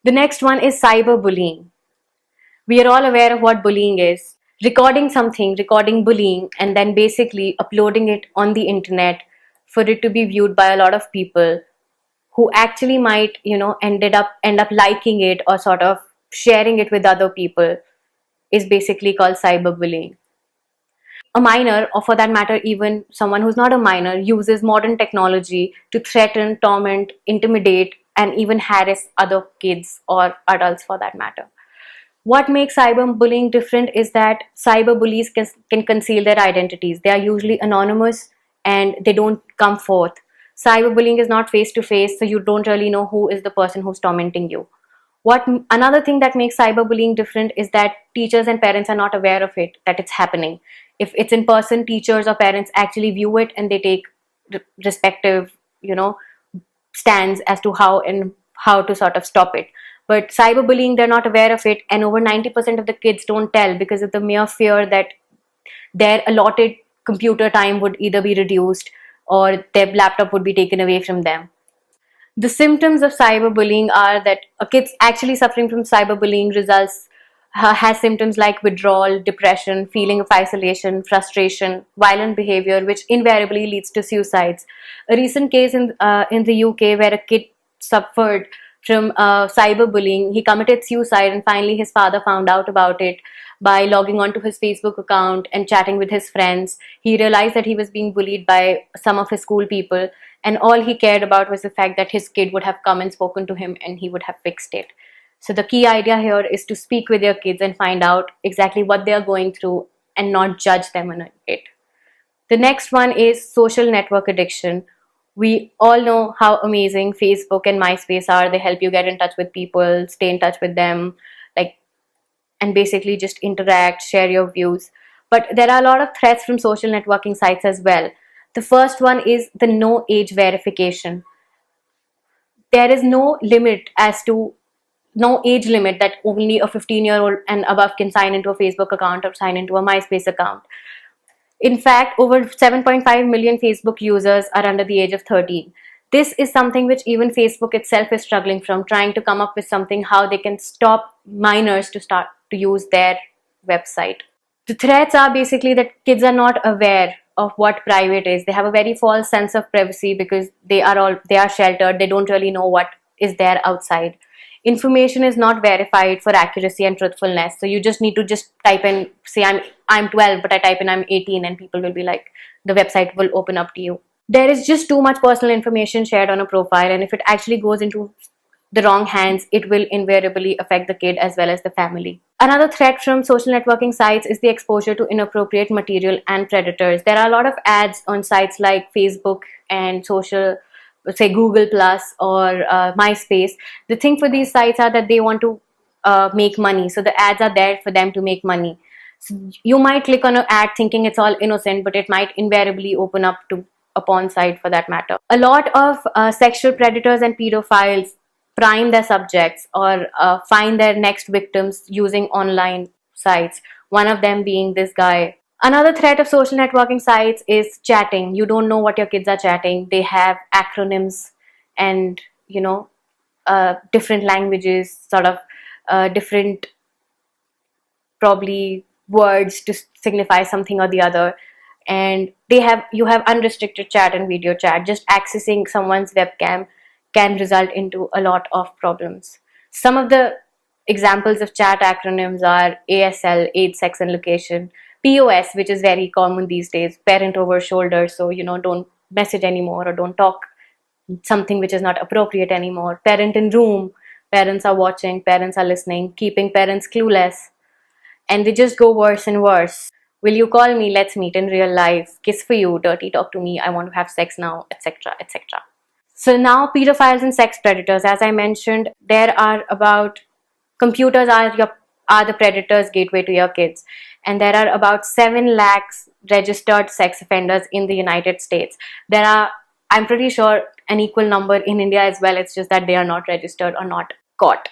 The next one is cyberbullying. We are all aware of what bullying is. Recording something, recording bullying, and then basically uploading it on the internet for it to be viewed by a lot of people who actually might, end up liking it or sort of sharing it with other people, is basically called cyberbullying. A minor, or for that matter, even someone who's not a minor, uses modern technology to threaten, torment, intimidate, and even harass other kids or adults for that matter. What makes cyberbullying different is that cyberbullies can conceal their identities. They are usually anonymous and they don't come forth. Cyberbullying is not face to face, so you don't really know who is the person who's tormenting you. What another thing that makes cyberbullying different is that teachers and parents are not aware of it, that it's happening. If it's in person, teachers or parents actually view it and they take respective, stands as to how to sort of stop it. But cyberbullying, they're not aware of it, and over 90% of the kids don't tell because of the mere fear that their allotted computer time would either be reduced or their laptop would be taken away from them. The symptoms of cyberbullying are that a kid actually suffering from cyberbullying has symptoms like withdrawal, depression, feeling of isolation, frustration, violent behavior, which invariably leads to suicides. A recent case in the UK where a kid suffered from cyberbullying, he committed suicide, and finally his father found out about it by logging onto his Facebook account and chatting with his friends. He realized that he was being bullied by some of his school people, and all he cared about was the fact that his kid would have come and spoken to him and he would have fixed it. So the key idea here is to speak with your kids and find out exactly what they are going through and not judge them on it. The next one is social network addiction. We all know how amazing Facebook and MySpace are. They help you get in touch with people, stay in touch with them, and basically just interact, share your views. But there are a lot of threats from social networking sites as well. The first one is the no age verification. There is no age limit that only a 15-year-old and above can sign into a Facebook account or sign into a MySpace account. In fact, over 7.5 million Facebook users are under the age of 13. This is something which even Facebook itself is struggling from, trying to come up with something how they can stop minors to start to use their website. The threats are basically that kids are not aware of what private is. They have a very false sense of privacy because they are sheltered. They don't really know what is there outside. Information is not verified for accuracy and truthfulness. So you just need to just type in, say I'm 12, but I type in I'm 18, and people will be like, the website will open up to you. There is just too much personal information shared on a profile, and if it actually goes into the wrong hands, it will invariably affect the kid as well as the family. Another threat from social networking sites is the exposure to inappropriate material and predators. There are a lot of ads on sites like Facebook and say Google Plus or MySpace. The thing for these sites are that they want to make money. So the ads are there for them to make money. So you might click on an ad thinking it's all innocent, but it might invariably open up to a porn site for that matter. A lot of sexual predators and pedophiles prime their subjects or find their next victims using online sites, one of them being this guy. Another threat of social networking sites is chatting. You don't know what your kids are chatting. They have acronyms and, different languages, sort of different probably words to signify something or the other. And you have unrestricted chat and video chat. Just accessing someone's webcam can result into a lot of problems. Some of the examples of chat acronyms are ASL, age, sex and location, POS, which is very common these days, parent over shoulder, so don't message anymore or don't talk something which is not appropriate anymore, parent in room, parents are watching, parents are listening, keeping parents clueless, and they just go worse and worse. Will you call me? Let's meet in real life. Kiss for you. Dirty talk to me. I want to have sex now, etc., etc. So now pedophiles and sex predators, as I mentioned, computers are the predator's gateway to your kids. And there are about 7 lakhs registered sex offenders in the United States. There are, I'm pretty sure, an equal number in India as well. It's just that they are not registered or not caught.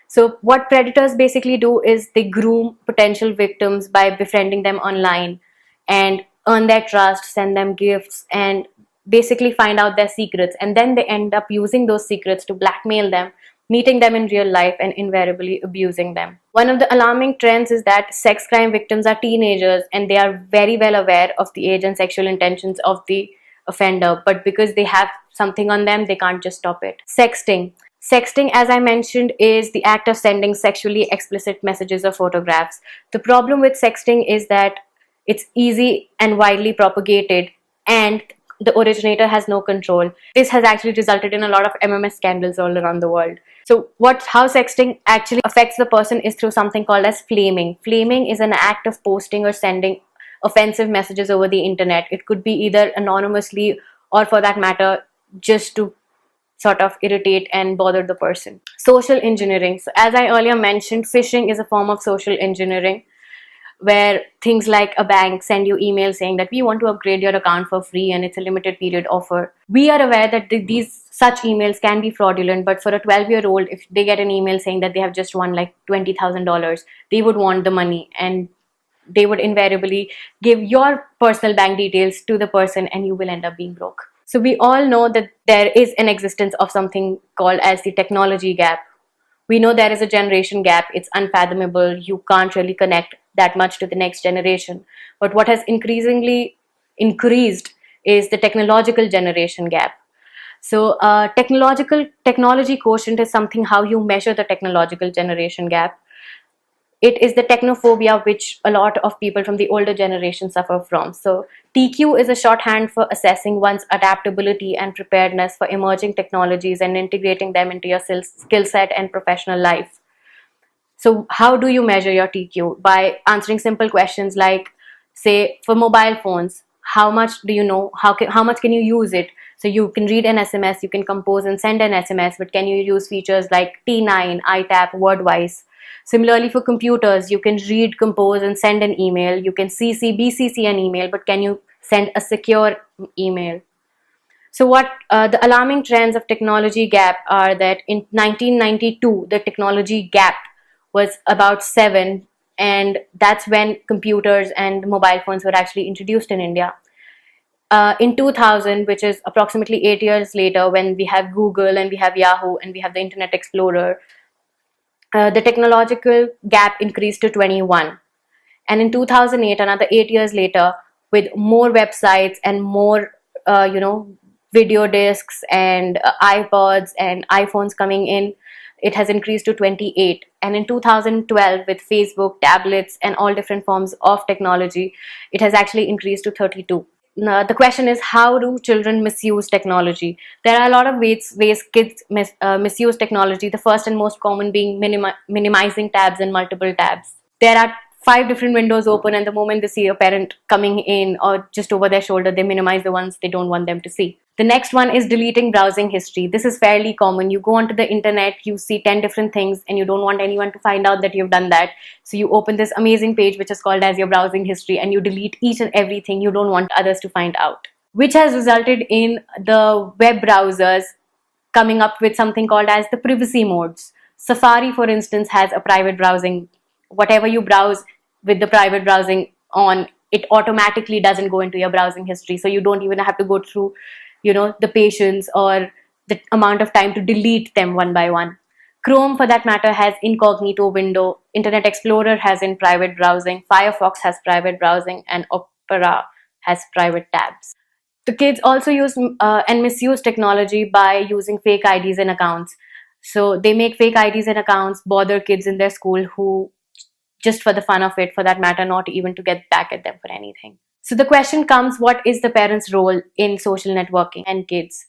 So what predators basically do is they groom potential victims by befriending them online and earn their trust, send them gifts, and basically find out their secrets. And then they end up using those secrets to blackmail them meeting them in real life and invariably abusing them. One of the alarming trends is that sex crime victims are teenagers and they are very well aware of the age and sexual intentions of the offender, but because they have something on them, they can't just stop it. Sexting. Sexting, as I mentioned, is the act of sending sexually explicit messages or photographs. The problem with sexting is that it's easy and widely propagated, and the originator has no control. This has actually resulted in a lot of MMS scandals all around the world. So how sexting actually affects the person is through something called as flaming. Flaming is an act of posting or sending offensive messages over the internet. It could be either anonymously or, for that matter, just to sort of irritate and bother the person. Social engineering. So as I earlier mentioned, phishing is a form of social engineering, where things like a bank send you emails saying that we want to upgrade your account for free and it's a limited period offer. We are aware that these such emails can be fraudulent, but for a 12-year-old, if they get an email saying that they have just won like $20,000, they would want the money, and they would invariably give your personal bank details to the person, and you will end up being broke. So we all know that there is an existence of something called as the technology gap. We know there is a generation gap. It's unfathomable. You can't really connect that much to the next generation. But what has increasingly increased is the technological generation gap. So technology quotient is something how you measure the technological generation gap. It is the technophobia which a lot of people from the older generation suffer from. So TQ is a shorthand for assessing one's adaptability and preparedness for emerging technologies and integrating them into your skill set and professional life. So how do you measure your TQ? By answering simple questions like, say, for mobile phones, how much do you know? How much can you use it? So you can read an SMS, you can compose and send an SMS, but can you use features like T9, ITAP, WordWise? Similarly, for computers, you can read, compose, and send an email. You can BCC an email, but can you send a secure email? So what the alarming trends of technology gap are that in 1992, the technology gap was about 7, and that's when computers and mobile phones were actually introduced in India. In 2000, which is approximately 8 years later, when we have Google and we have Yahoo and we have the Internet Explorer, the technological gap increased to 21. And in 2008, another 8 years later, with more websites and more, video discs and iPods and iPhones coming in, it has increased to 28. And in 2012, with Facebook, tablets, and all different forms of technology, it has actually increased to 32. Now, the question is, how do children misuse technology? There are a lot of ways kids misuse technology. The first and most common being minimizing tabs and multiple tabs. There are 5 different windows open, and the moment they see a parent coming in or just over their shoulder, they minimize the ones they don't want them to see. The next one is deleting browsing history. This is fairly common. You go onto the internet, you see 10 different things, and you don't want anyone to find out that you've done that. So you open this amazing page which is called as your browsing history, and you delete each and everything you don't want others to find out, which has resulted in the web browsers coming up with something called as the privacy modes. Safari, for instance, has a private browsing. Whatever you browse with the private browsing on, it automatically doesn't go into your browsing history. So you don't even have to go through, the patience or the amount of time to delete them one by one. Chrome, for that matter, has incognito window. Internet Explorer has in private browsing. Firefox has private browsing, and Opera has private tabs. The kids also use and misuse technology by using fake IDs and accounts. So they make fake IDs and accounts, bother kids in their school who, just for the fun of it, for that matter, not even to get back at them for anything. So the question comes, what is the parents' role in social networking and kids?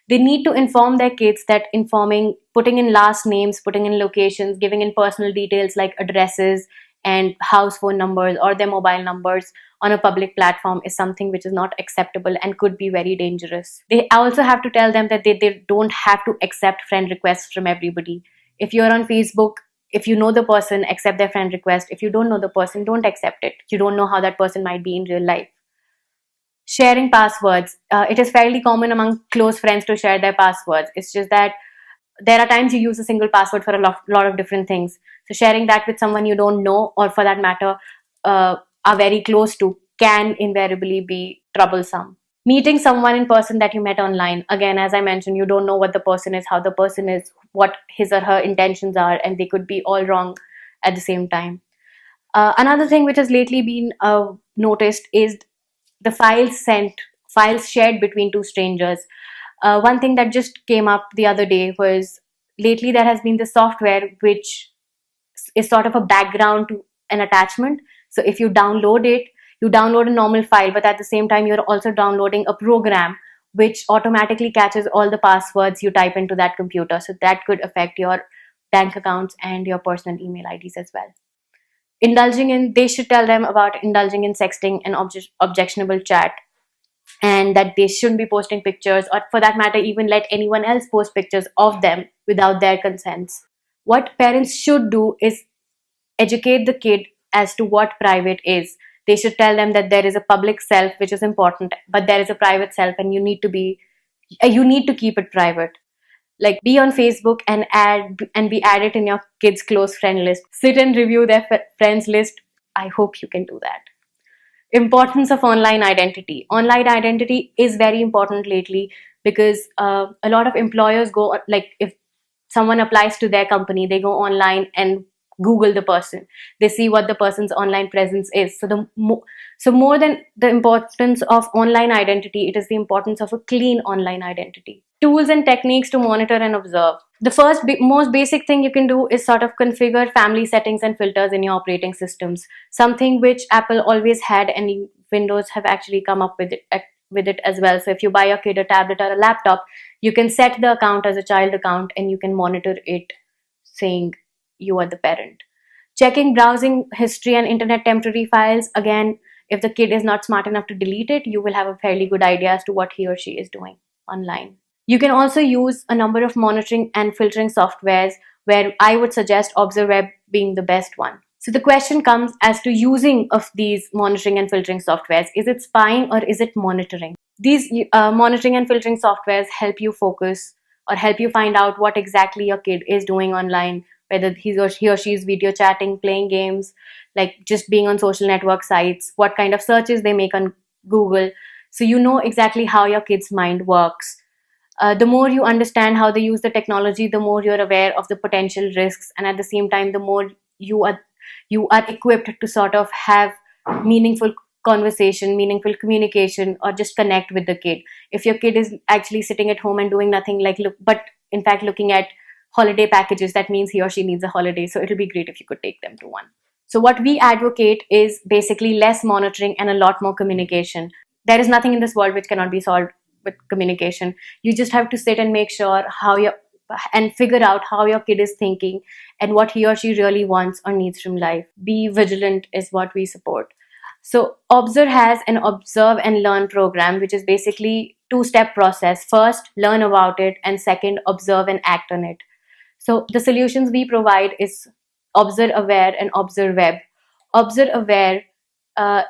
They need to inform their kids that putting in last names, putting in locations, giving in personal details like addresses and house phone numbers or their mobile numbers on a public platform is something which is not acceptable and could be very dangerous. They also have to tell them that they don't have to accept friend requests from everybody. If you're on Facebook, if you know the person, accept their friend request. If you don't know the person, don't accept it. You don't know how that person might be in real life. Sharing passwords. It is fairly common among close friends to share their passwords. It's just that there are times you use a single password for a lot of different things. So sharing that with someone you don't know, or for that matter, are very close to, can invariably be troublesome. Meeting someone in person that you met online, again, as I mentioned, you don't know what the person is, how the person is, what his or her intentions are, and they could be all wrong at the same time. Another thing which has lately been noticed is the files shared between two strangers. One thing that just came up the other day was, lately there has been this software which is sort of a background to an attachment. So if you download a normal file, but at the same time, you're also downloading a program which automatically catches all the passwords you type into that computer. So that could affect your bank accounts and your personal email IDs as well. They should tell them about indulging in sexting and objectionable chat, and that they shouldn't be posting pictures, or for that matter, even let anyone else post pictures of them without their consents. What parents should do is educate the kid as to what private is. They should tell them that there is a public self which is important, but there is a private self, and you need to keep it private. Like, be on Facebook and be added in your kids' close friend list. Sit and review their friends list. I hope you can do that. Importance of online identity. Online identity is very important lately, because a lot of employers go, like, if someone applies to their company, they go online and Google the person. They see what the person's online presence is. So more than the importance of online identity, it is the importance of a clean online identity. Tools and techniques to monitor and observe. The first most basic thing you can do is sort of configure family settings and filters in your operating systems. Something which Apple always had, and Windows have actually come up with it as well. So if you buy your kid a tablet or a laptop, you can set the account as a child account, and you can monitor it saying you are the parent. Checking browsing history and internet temporary files. Again, if the kid is not smart enough to delete it, you will have a fairly good idea as to what he or she is doing online. You can also use a number of monitoring and filtering softwares, where I would suggest Obzerweb being the best one. So the question comes as to using of these monitoring and filtering softwares. Is it spying or is it monitoring? These monitoring and filtering softwares help you focus, or help you find out what exactly your kid is doing online, whether he or she is video chatting, playing games, like just being on social network sites, what kind of searches they make on Google. So you know exactly how your kid's mind works. The more you understand how they use the technology, the more you're aware of the potential risks, and at the same time, the more you are equipped to sort of have meaningful conversation, meaningful communication, or just connect with the kid. If your kid is actually sitting at home and doing nothing, but in fact looking at holiday packages, that means he or she needs a holiday. So it'll be great if you could take them to one. So what we advocate is basically less monitoring and a lot more communication. There is nothing in this world which cannot be solved with communication. You just have to sit and make sure and figure out how your kid is thinking and what he or she really wants or needs from life. Be vigilant is what we support. So Observe has an observe and learn program, which is basically two-step process. First, learn about it, and second, observe and act on it. So the solutions we provide is Observe Aware and Obzerweb. Observe Aware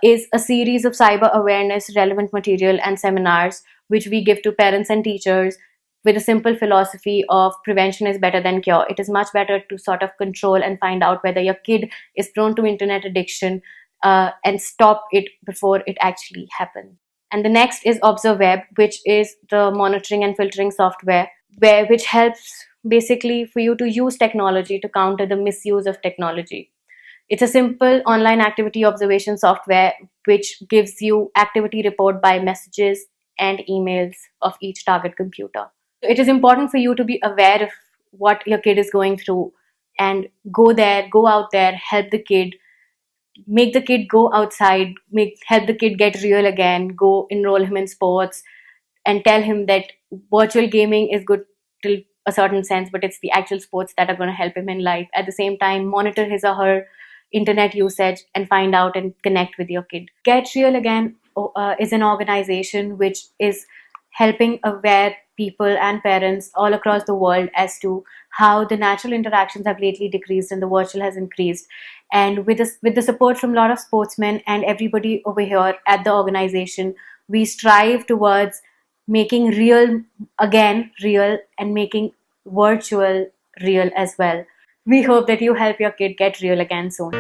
is a series of cyber awareness relevant material and seminars which we give to parents and teachers, with a simple philosophy of prevention is better than cure. It is much better to sort of control and find out whether your kid is prone to internet addiction, and stop it before it actually happens. And the next is Obzerweb, which is the monitoring and filtering software, which helps basically for you to use technology to counter the misuse of technology. It's a simple online activity observation software which gives you activity report by messages and emails of each target computer. It is important for you to be aware of what your kid is going through, and go out there, help the kid, make the kid go outside, help the kid get real again, go enroll him in sports, and tell him that virtual gaming is good till a certain sense, but it's the actual sports that are going to help him in life. At the same time, monitor his or her internet usage and find out and connect with your kid. Get Real Again is an organization which is helping aware people and parents all across the world as to how the natural interactions have lately decreased and the virtual has increased. And with the support from a lot of sportsmen and everybody over here at the organization, we strive towards making real again real, and making virtual real as well. We hope that you help your kid get real again soon.